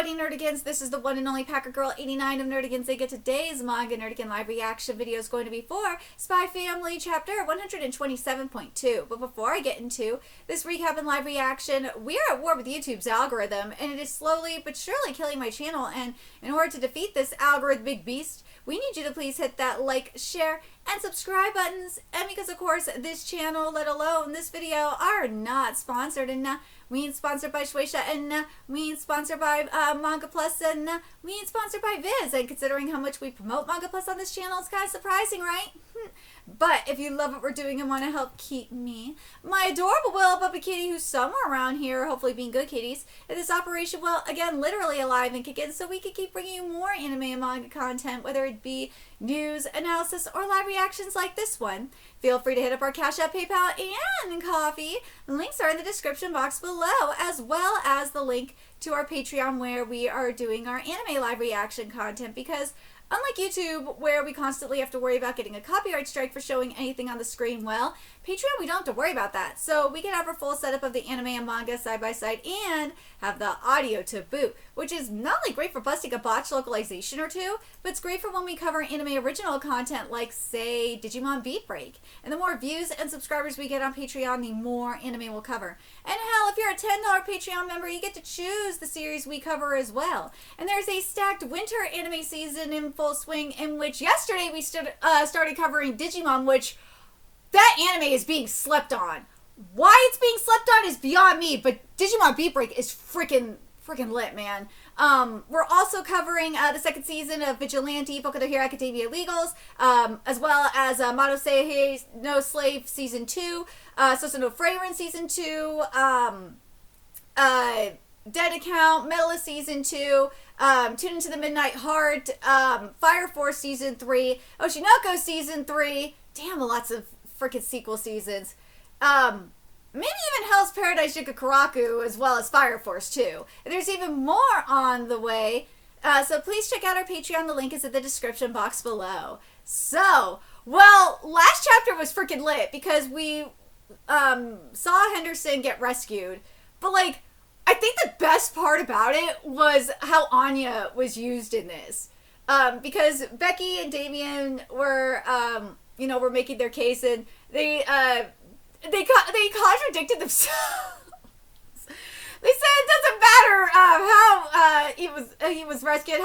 buddy Nerdigans. This is the one and only Packer Girl 89 of Nerdigans. They get today's Manga Nerdigan live reaction video is going to be for Spy Family chapter 127.2. But before I get into this recap and live reaction, we are at war with YouTube's algorithm, and it is slowly but surely killing my channel. And in order to defeat this algorithmic beast, we need you to please hit that like, share, and subscribe buttons. And because of course this channel, let alone this video, are not sponsored, and we ain't sponsored by Shueisha, and we ain't sponsored by Manga Plus, and we ain't sponsored by Viz. And considering how much we promote Manga Plus on this channel, it's kind of surprising, right? But if you love what we're doing and want to help keep me, my adorable little puppy kitty, who's somewhere around here, hopefully being good kitties, and this operation will, again, literally alive and kick in so we can keep bringing you more anime and manga content, whether it be news, analysis, or live reactions like this one. Feel free to hit up our Cash App, PayPal, and Coffee. The links are in the description box below, as well as the link to our Patreon where we are doing our anime live reaction content, because unlike YouTube, where we constantly have to worry about getting a copyright strike for showing anything on the screen, well, Patreon, we don't have to worry about that. So we can have our full setup of the anime and manga side by side and have the audio to boot, which is not only great for busting a botched localization or two, but it's great for when we cover anime original content like, say, Digimon Beat Break. And the more views and subscribers we get on Patreon, the more anime we'll cover. And hell, if you're a $10 Patreon member, you get to choose the series we cover as well. And there's a stacked winter anime season in full swing, in which yesterday we started covering Digimon, which that anime is being slept on. Why it's being slept on is beyond me, but Digimon Beat Break is freaking lit, man. We're also covering the second season of Vigilante, Boku no Hero Academia Legals, as well as Mato Seihei no Slave Season 2, Soso no Frieren Season 2, Dead Account, Medalist Season 2, Tune Into the Midnight Heart, Fire Force Season 3, Oshinoko Season 3, damn, lots of freaking sequel seasons, maybe even Hell's Paradise Yukakuraku, as well as Fire Force 2. And there's even more on the way, so please check out our Patreon. The link is in the description box below. So, well, last chapter was freaking lit because we saw Henderson get rescued, but like, I think the best part about it was how Anya was used in this, because Becky and Damien were were making their case, and they contradicted themselves. They said it doesn't matter how he was rescued.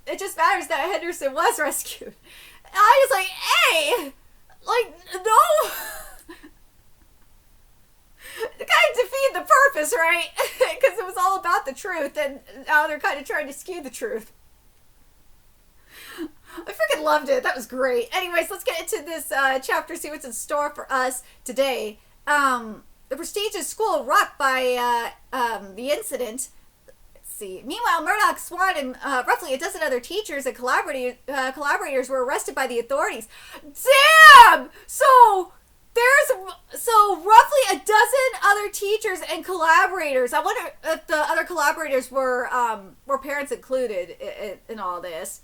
It just matters that Henderson was rescued. And I was like, hey, like, no. It kind of defeated the purpose, right? Because it was all about the truth, and now they're kind of trying to skew the truth. I freaking loved it. That was great. Anyways, let's get into this chapter, see what's in store for us today. The prestigious school rocked by the incident. Let's see. Meanwhile, Murdoch, Swan, and roughly a dozen other teachers and collaborators were arrested by the authorities. Damn! So roughly a dozen other teachers and collaborators. I wonder if the other collaborators were parents included in all this.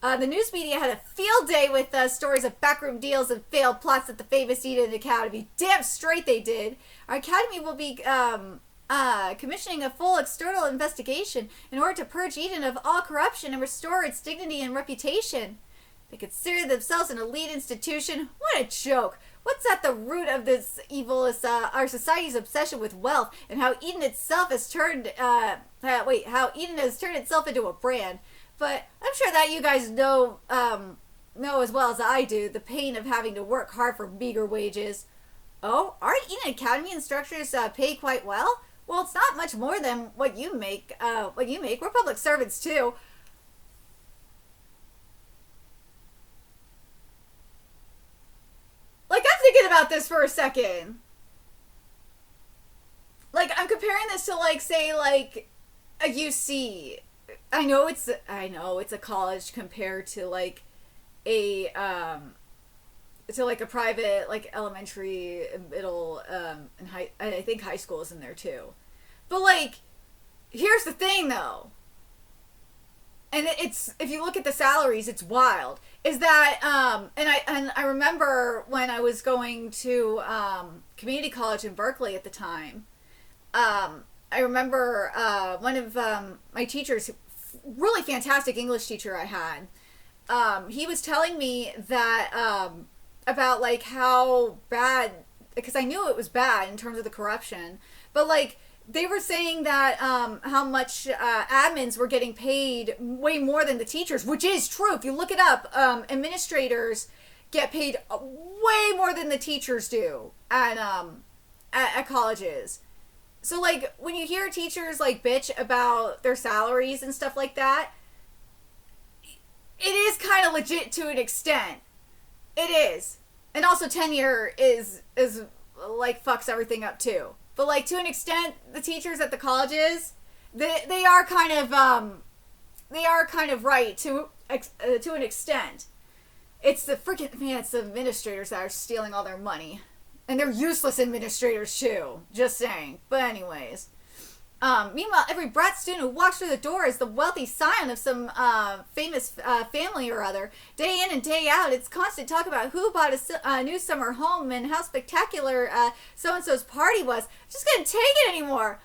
The news media had a field day with stories of backroom deals and failed plots at the famous Eden Academy. Damn straight they did. Our academy will be commissioning a full external investigation in order to purge Eden of all corruption and restore its dignity and reputation. They consider themselves an elite institution. What a joke. What's at the root of this evil is our society's obsession with wealth, and how Eden itself has turned how Eden has turned itself into a brand. But I'm sure that you guys know as well as I do the pain of having to work hard for meager wages. Oh, aren't Eden Academy instructors paid quite well? Well, it's not much more than what you make. We're public servants too. Like, I'm thinking about this for a second. Like, I'm comparing this to, like, say, like, a UC. I know it's a college compared to, like, a private, like, elementary, middle, and I think high school is in there, too. But, like, here's the thing, though. And it's, if you look at the salaries, it's wild. Is that, and I remember when I was going to community college in Berkeley at the time, I remember one of my teachers, really fantastic English teacher I had. He was telling me that about like how bad, because I knew it was bad in terms of the corruption, but like they were saying that how much admins were getting paid way more than the teachers, which is true. If you look it up, administrators get paid way more than the teachers do at colleges. So like when you hear teachers like bitch about their salaries and stuff like that, it is kind of legit to an extent. It is. And also tenure is like fucks everything up too. But like to an extent, the teachers at the colleges, they are kind of right to an extent. It's the freaking man, it's the administrators that are stealing all their money. And they're useless administrators too. Just saying. But anyways. Meanwhile, every brat student who walks through the door is the wealthy scion of some famous family or other. Day in and day out, it's constant talk about who bought a new summer home and how spectacular so-and-so's party was. Just couldn't take it anymore.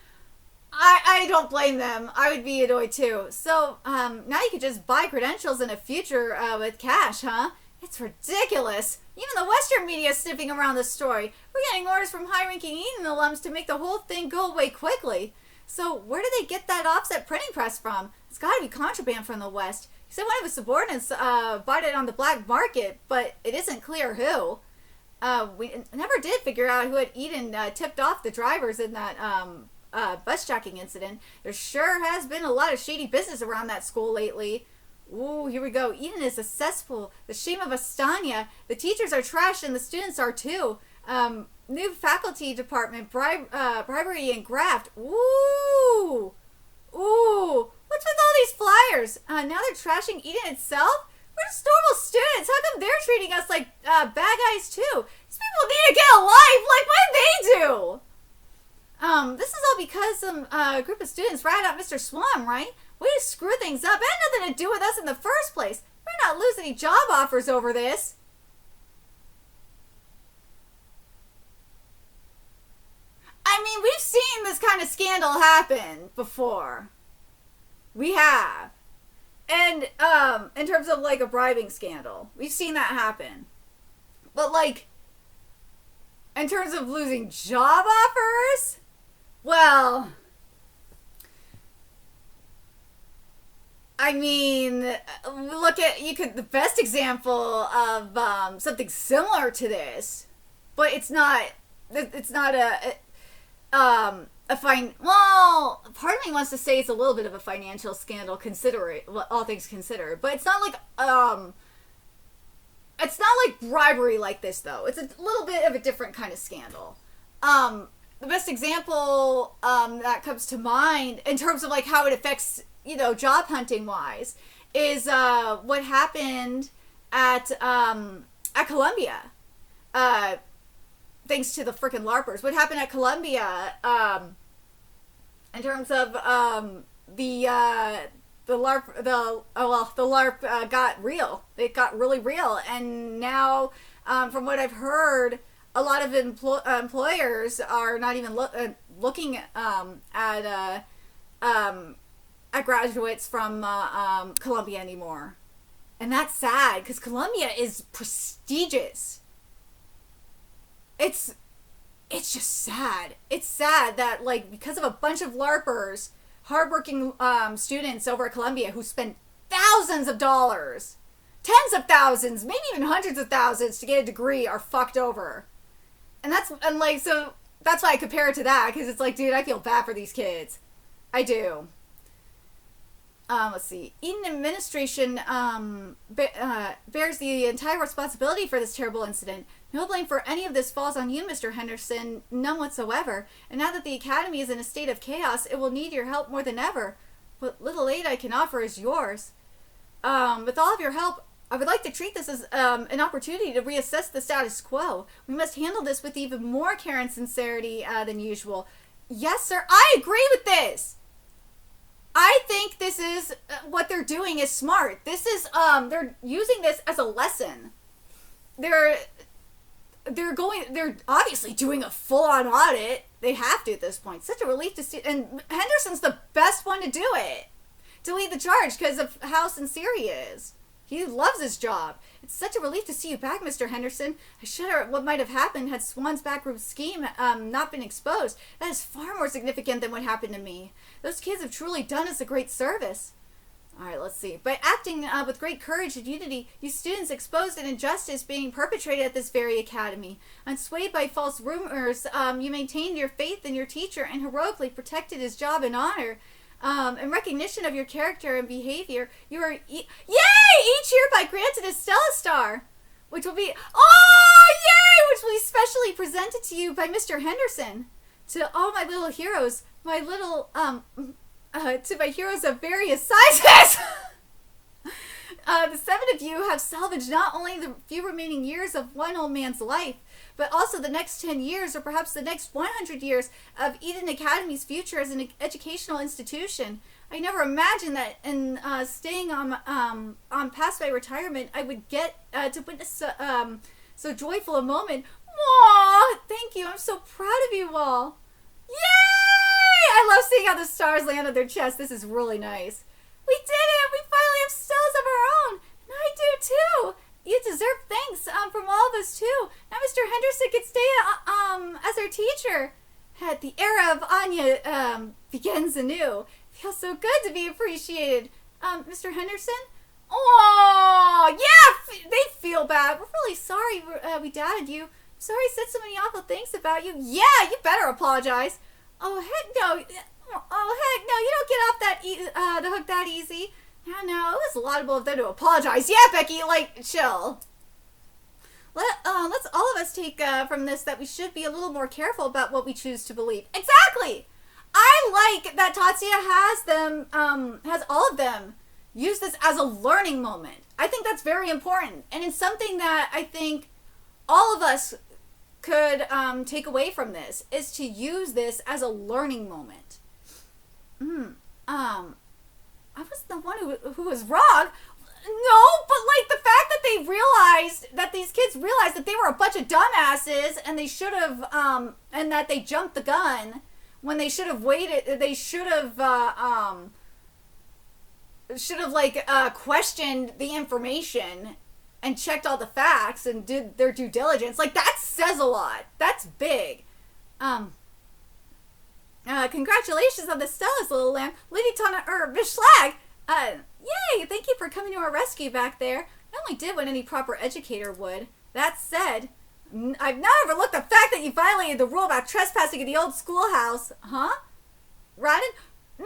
I don't blame them. I would be annoyed too. So now you could just buy credentials in a future with cash, huh? It's ridiculous. Even the Western media is sniffing around the story. We're getting orders from high-ranking Eden alums to make the whole thing go away quickly. So where do they get that offset printing press from? It's got to be contraband from the West. He said one of his subordinates bought it on the black market, but it isn't clear who. We never did figure out who at Eden tipped off the drivers in that bus jacking incident. There sure has been a lot of shady business around that school lately. Ooh, here we go. Eden is a cesspool. The shame of Astania. The teachers are trashed and the students are too. New faculty department, bribery and graft. Ooh. Ooh. What's with all these flyers? Now they're trashing Eden itself? We're just normal students. How come they're treating us like bad guys too? These people need to get a life. Like, what did they do? This is all because some group of students ratted out Mr. Swan, right? Way to screw things up. It had nothing to do with us in the first place. We're not losing any job offers over this. I mean, we've seen this kind of scandal happen before. We have. And, in terms of, like, a bribing scandal. We've seen that happen. But, like, in terms of losing job offers, well, I mean, the best example of something similar to this, but it's not well, part of me wants to say it's a little bit of a financial scandal, all things considered, but it's not like bribery like this though. It's a little bit of a different kind of scandal. The best example that comes to mind in terms of like how it affects, job hunting wise, is what happened at Columbia. Thanks to the freaking LARPers. What happened at Columbia in terms of the LARP got real. It got really real, and now from what I've heard, a lot of employers are not even looking at graduates from Columbia anymore, and that's sad because Columbia is prestigious. It's just sad. It's sad that, like, because of a bunch of LARPers, hardworking students over at Columbia who spend thousands of dollars, tens of thousands, maybe even hundreds of thousands to get a degree are fucked over. So that's why I compare it to that, because it's like, dude, I feel bad for these kids. I do. Let's see. Eden administration bears the entire responsibility for this terrible incident. No blame for any of this falls on you, Mr. Henderson. None whatsoever. And now that the academy is in a state of chaos, it will need your help more than ever. What little aid I can offer is yours. With all of your help, I would like to treat this as an opportunity to reassess the status quo. We must handle this with even more care and sincerity than usual. Yes, sir. I agree with this. I think this is what they're doing is smart. This is they're using this as a lesson. they're obviously doing a full-on audit. They have to at this point. Such a relief to see. And Henderson's the best one to do it, to lead the charge, because of how sincere he is. He loves his job. It's such a relief to see you back, Mr. Henderson. I shudder at what might have happened had Swan's backroom scheme not been exposed. That is far more significant than what happened to me. Those kids have truly done us a great service. All right, let's see. By acting with great courage and unity, you students exposed an injustice being perpetrated at this very academy. Unswayed by false rumors, you maintained your faith in your teacher and heroically protected his job and honor. In recognition of your character and behavior, you are yay! Each hereby granted a STELLA star, which will be which will be specially presented to you by Mr. Henderson. To all my little heroes, my little to my heroes of various sizes. The 7 of you have salvaged not only the few remaining years of one old man's life, but also the next 10 years or perhaps the next 100 years of Eden Academy's future as an educational institution. I never imagined that in staying on past my retirement, I would get to witness so joyful a moment. Aww, thank you. I'm so proud of you all. Yay! I love seeing how the stars land on their chests. This is really nice. We did it! We finally have stellas of our own! And I do too! You deserve thanks from all of us too. Now Mr. Henderson can stay as our teacher. The era of Anya begins anew. Feels so good to be appreciated. Mr. Henderson? Oh, yeah, they feel bad. We're really sorry we doubted you. Sorry I said so many awful things about you. Yeah, you better apologize. Oh, heck no. Oh, heck no. You don't get off that the hook that easy. No, it was laudable of them to apologize. Yeah, Becky, like, chill. Let's all of us take from this that we should be a little more careful about what we choose to believe. Exactly! I like that Tatsuya has all of them use this as a learning moment. I think that's very important. And it's something that I think all of us could take away from this, is to use this as a learning moment. I was the one who was wrong. No, but like the fact that they realized, that these kids realized that they were a bunch of dumbasses and they should have, and that they jumped the gun when they should have waited. They should have questioned the information and checked all the facts and did their due diligence. Like, that says a lot. That's big. Congratulations on the Stella's little lamb. Lady Tana, Vishlag! Yay! Thank you for coming to our rescue back there. I only did what any proper educator would. That said, I've not overlooked the fact that you violated the rule about trespassing in the old schoolhouse. Huh? Rodden? No!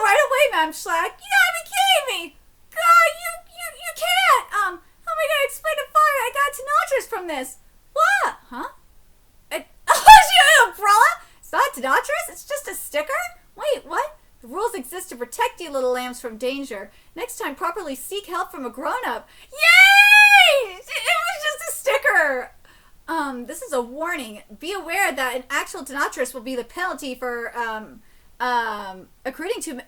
Right away, Ma'am Schlag. You gotta be kidding me! God, you can't! How am I gonna explain to Father I got Tanatra's from this? What? Huh? Oh, umbrella? It's not Tanatra's? It's just a sticker? Wait, what? The rules exist to protect you little lambs from danger. Next time, properly seek help from a grown-up. Yay! It was just a sticker! This is a warning. Be aware that an actual Tanatra's will be the penalty for, accruing too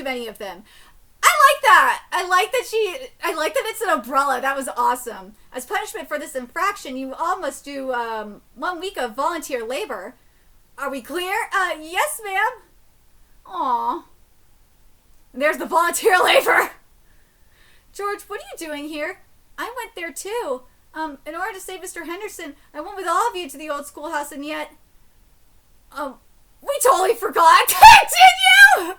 many of them. I like that! I like that it's an umbrella. That was awesome. As punishment for this infraction, you all must do, 1 week of volunteer labor. Are we clear? Yes, ma'am. Aw. There's the volunteer labor. George, what are you doing here? I went there too. In order to save Mr. Henderson, I went with all of you to the old schoolhouse, and yet... we totally forgot. Did you?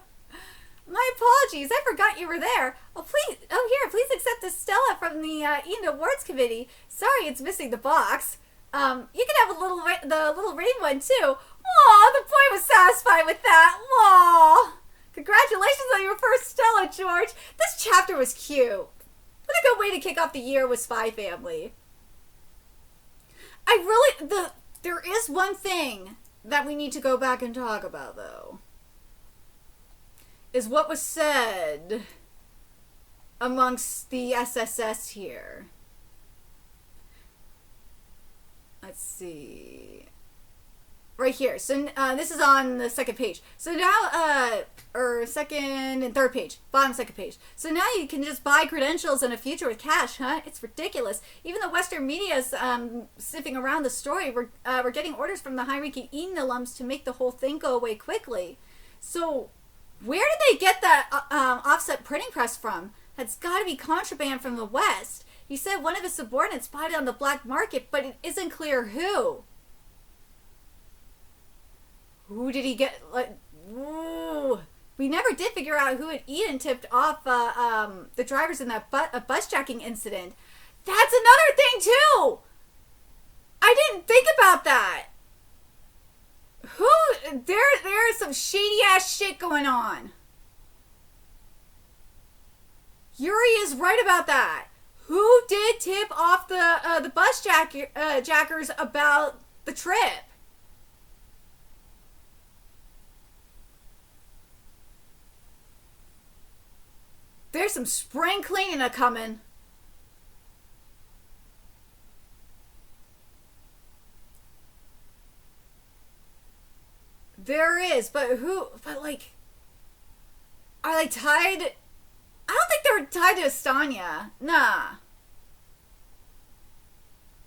My apologies. I forgot you were there. Please accept this Stella from the Eden Awards Committee. Sorry, it's missing the box. You can have the little rain one too. Aw, the boy was satisfied with that. Aw. Congratulations on your first Stella, George. This chapter was cute. What a good way to kick off the year with Spy Family. There is one thing that we need to go back and talk about, though. Is what was said amongst the SSS here. Let's see. right here. So this is on the second page. So now, or second and third page, bottom second page. So now you can just buy credentials in a future with cash, huh? It's ridiculous. Even the Western media's sniffing around the story. We're getting orders from the high-ranking Eden alums to make the whole thing go away quickly. So where did they get that offset printing press from? That's got to be contraband from the West. He said one of his subordinates bought it on the black market, but it isn't clear who. Who did he get? Like, ooh. We never did figure out who at Eden tipped off the drivers in that bus jacking incident. That's another thing too. I didn't think about that. Who? There is some shady ass shit going on. Yuri is right about that. Who did tip off the bus jackers about the trip? There's some spring cleaning a coming. There is, but who? But like, are they tied? I don't think they're tied to Estonia. Nah.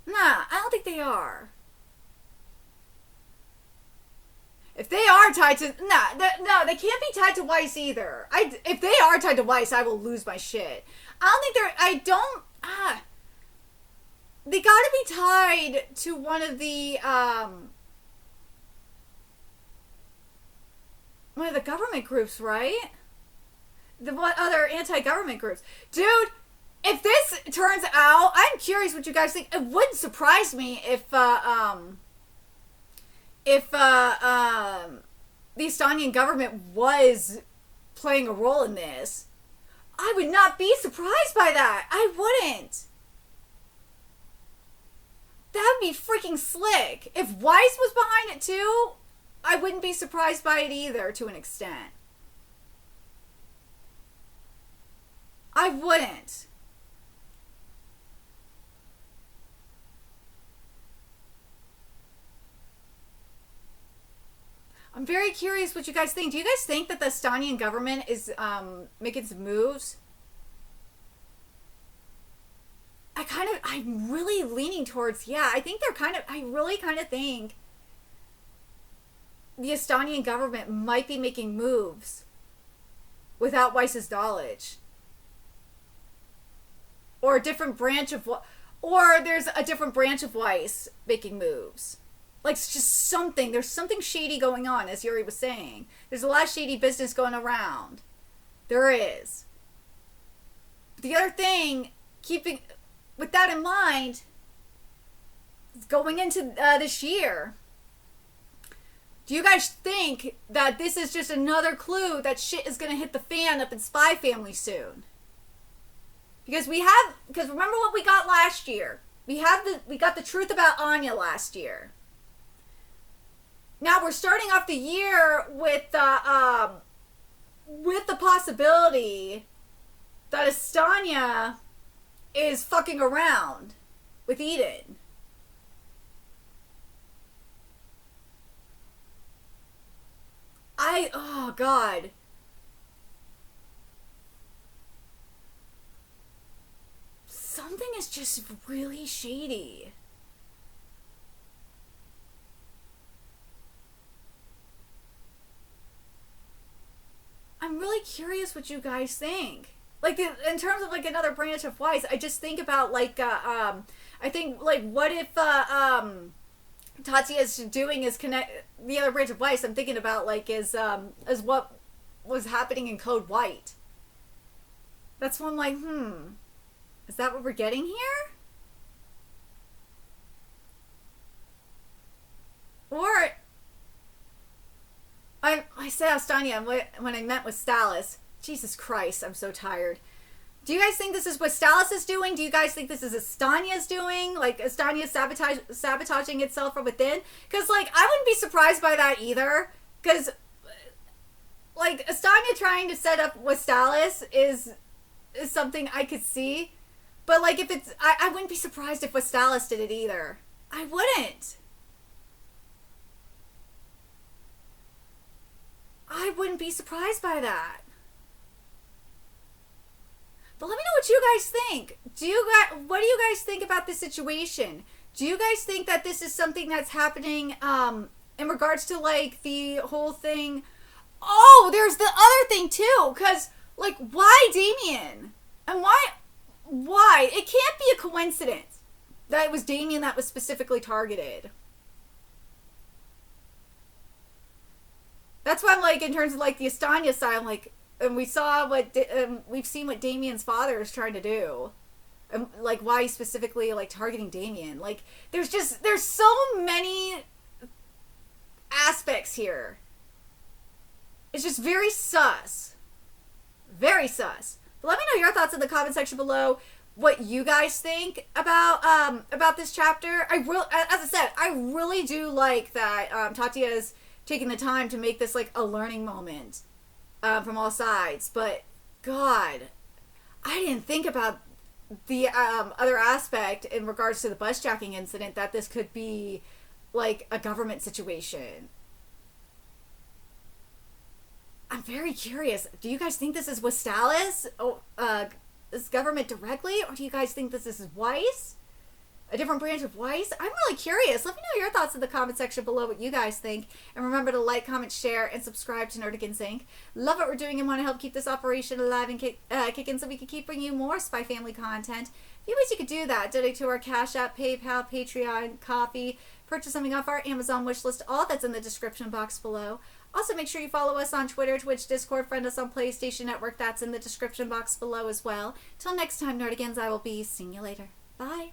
I don't think they are. If they are tied to... No, they can't be tied to Weiss either. If they are tied to Weiss, I will lose my shit. I don't think they're... I don't... They gotta be tied to one of the... one of the government groups, right? What other anti-government groups? Dude, if this turns out... I'm curious what you guys think. It wouldn't surprise me if the Estonian government was playing a role in this. I would not be surprised by that. I wouldn't. That would be freaking slick. If Weiss was behind it too, I wouldn't be surprised by it either to an extent. I wouldn't. I'm very curious what you guys think. Do you guys think that the Estonian government is making some moves? I'm really leaning towards, yeah, I think I really kind of think the Estonian government might be making moves without Weiss's knowledge. Or a different branch of, or there's a different branch of Weiss making moves. Like, it's just something. There's something shady going on, as Yuri was saying. There's a lot of shady business going around. There is. The other thing, keeping with that in mind, going into this year, do you guys think that this is just another clue that shit is going to hit the fan up in Spy Family soon? Because remember what we got last year. We got the truth about Anya last year. Now we're starting off the year with the possibility that Estonia is fucking around with Eden. Oh God. Something is just really shady. I'm really curious what you guys think. Like, in terms of like another branch of Weiss, I just think about like I think like what if Tatsuya is doing is connect the other branch of Weiss. I'm thinking about like is what was happening in Code White. That's one like is that what we're getting here? Or I said Estonia when I meant with Stalis. Jesus Christ, I'm so tired. Do you guys think this is what Stalis is doing? Do you guys think this is Estonia's doing? Like, Estonia's sabotaging itself from within? Because, like, I wouldn't be surprised by that either. Because, like, Estonia trying to set up with Stalis is something I could see. But, like, if it's... I wouldn't be surprised if Stalis did it either. I wouldn't. wouldn't be surprised by that. But let me know what you guys think. What do you guys think about this situation? Do you guys think that this is something that's happening in regards to like the whole thing? Oh, there's the other thing too, because like, why Damien? And why? It can't be a coincidence that it was Damien that was specifically targeted. That's why I'm like, in terms of like the Astanya side, I'm like, and we've seen what Damien's father is trying to do. And like, why he's specifically like targeting Damien. Like, there's so many aspects here. It's just very sus. Very sus. But let me know your thoughts in the comment section below. What you guys think about this chapter. As I said, I really do like that Tatia is taking the time to make this like a learning moment from all sides. But God, I didn't think about the other aspect in regards to the bus jacking incident, that this could be like a government situation. I'm very curious. Do you guys think this is Westalis? This government directly? Or do you guys think this is Weiss? A different branch of Weiss? I'm really curious. Let me know your thoughts in the comment section below, what you guys think. And remember to like, comment, share, and subscribe to Nerdigans Inc. Love what we're doing and want to help keep this operation alive and kicking so we can keep bringing you more Spy Family content. A few ways you could do that. Donate to our Cash App, PayPal, Patreon, Coffee. Purchase something off our Amazon wishlist. All that's in the description box below. Also, make sure you follow us on Twitter, Twitch, Discord, friend us on PlayStation Network. That's in the description box below as well. Till next time, Nerdigans, I will be seeing you later. Bye.